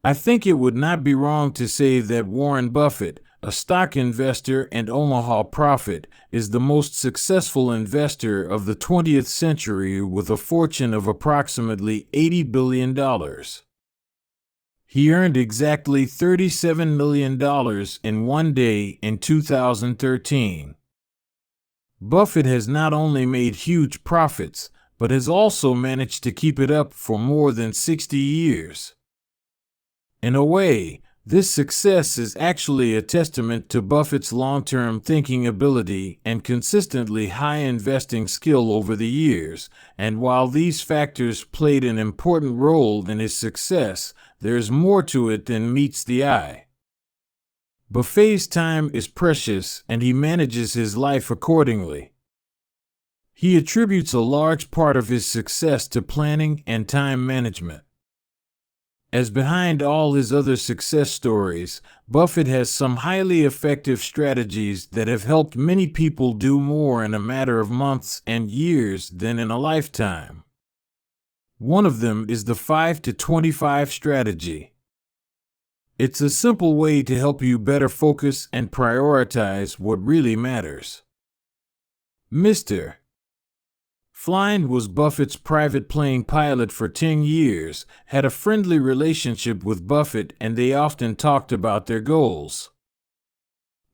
I think it would not be wrong to say that Warren Buffett, a stock investor and Omaha prophet, is the most successful investor of the 20th century with a fortune of approximately $80 billion. He earned exactly $37 million in one day in 2013. Buffett has not only made huge profits, but has also managed to keep it up for more than 60 years. In a way, this success is actually a testament to Buffett's long-term thinking ability and consistently high investing skill over the years, and while these factors played an important role in his success, there's more to it than meets the eye. Buffett's time is precious and he manages his life accordingly. He attributes a large part of his success to planning and time management. As behind all his other success stories, Buffett has some highly effective strategies that have helped many people do more in a matter of months and years than in a lifetime. One of them is the 5-25 strategy. It's a simple way to help you better focus and prioritize what really matters. Mr. Flynn was Buffett's private plane pilot for 10 years, had a friendly relationship with Buffett, and they often talked about their goals.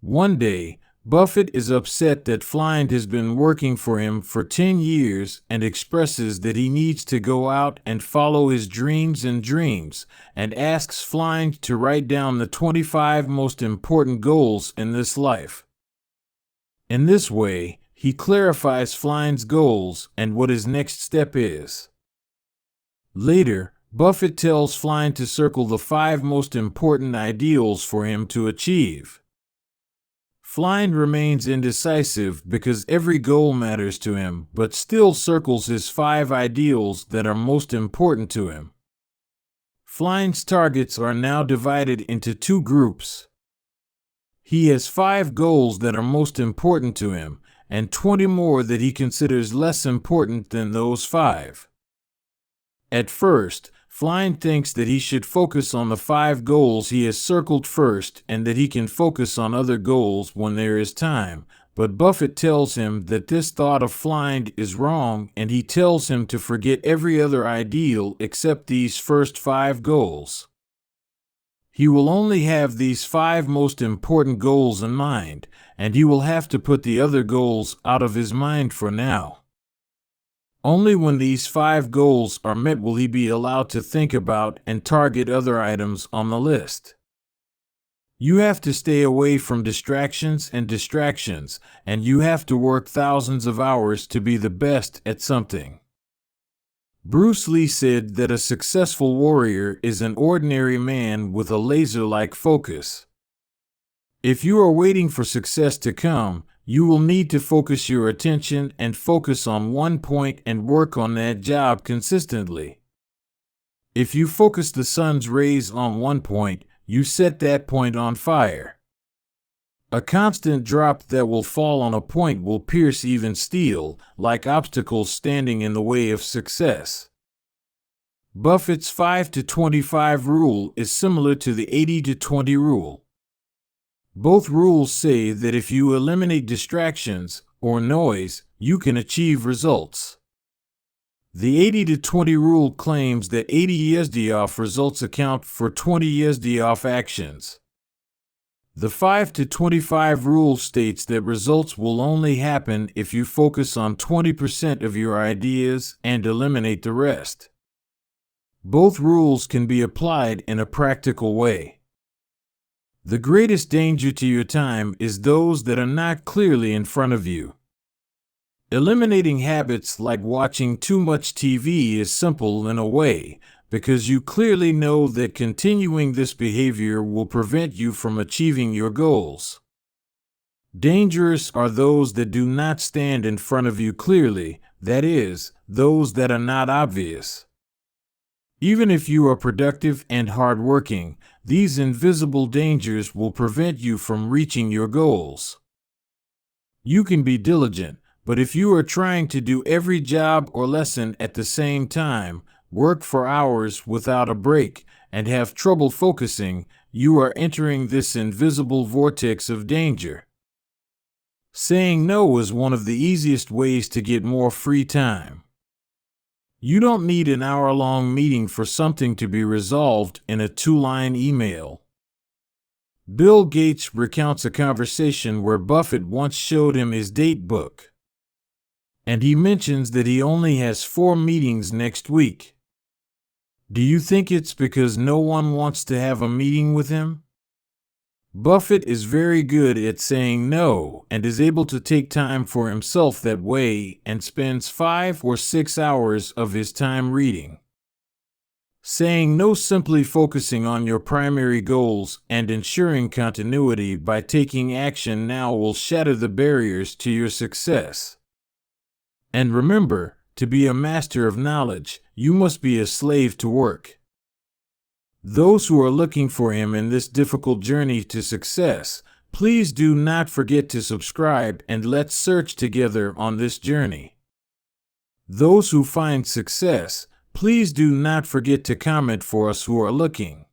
One day, Buffett is upset that Flynn has been working for him for 10 years and expresses that he needs to go out and follow his dreams, and asks Flynn to write down the 25 most important goals in this life. In this way, he clarifies Flynn's goals and what his next step is. Later, Buffett tells Flynn to circle the 5 most important ideals for him to achieve. Flynn remains indecisive because every goal matters to him, but still circles his 5 ideals that are most important to him. Flynn's targets are now divided into 2 groups. He has 5 goals that are most important to him, and 20 more that he considers less important than those 5. At first, Flynn thinks that he should focus on the 5 goals he has circled first and that he can focus on other goals when there is time, but Buffett tells him that this thought of Flynn is wrong, and he tells him to forget every other ideal except these first 5 goals. He will only have these 5 most important goals in mind, and he will have to put the other goals out of his mind for now. Only when these 5 goals are met will he be allowed to think about and target other items on the list. You have to stay away from distractions, and you have to work thousands of hours to be the best at something. Bruce Lee said that a successful warrior is an ordinary man with a laser-like focus. If you are waiting for success to come, you will need to focus your attention and focus on one point and work on that job consistently. If you focus the sun's rays on one point, you set that point on fire. A constant drop that will fall on a point will pierce even steel, like obstacles standing in the way of success. Buffett's 5-25 rule is similar to the 80-20 rule. Both rules say that if you eliminate distractions or noise, you can achieve results. The 80-20 rule claims that 80 USD off results account for 20 USD off actions. The 5-25 rule states that results will only happen if you focus on 20% of your ideas and eliminate the rest. Both rules can be applied in a practical way. The greatest danger to your time is those that are not clearly in front of you. Eliminating habits like watching too much TV is simple in a way, because you clearly know that continuing this behavior will prevent you from achieving your goals. Dangerous are those that do not stand in front of you clearly, that is, those that are not obvious. Even if you are productive and hardworking, these invisible dangers will prevent you from reaching your goals. You can be diligent, but if you are trying to do every job or lesson at the same time, work for hours without a break, and have trouble focusing, you are entering this invisible vortex of danger. Saying no is one of the easiest ways to get more free time. You don't need an hour-long meeting for something to be resolved in a 2-line email. Bill Gates recounts a conversation where Buffett once showed him his date book. And he mentions that he only has 4 meetings next week. Do you think it's because no one wants to have a meeting with him? Buffett is very good at saying no and is able to take time for himself that way and spends 5 or 6 hours of his time reading. Saying no, simply focusing on your primary goals and ensuring continuity by taking action now, will shatter the barriers to your success. And remember, to be a master of knowledge, you must be a slave to work. Those who are looking for him in this difficult journey to success, please do not forget to subscribe and let's search together on this journey. Those who find success, please do not forget to comment for us who are looking.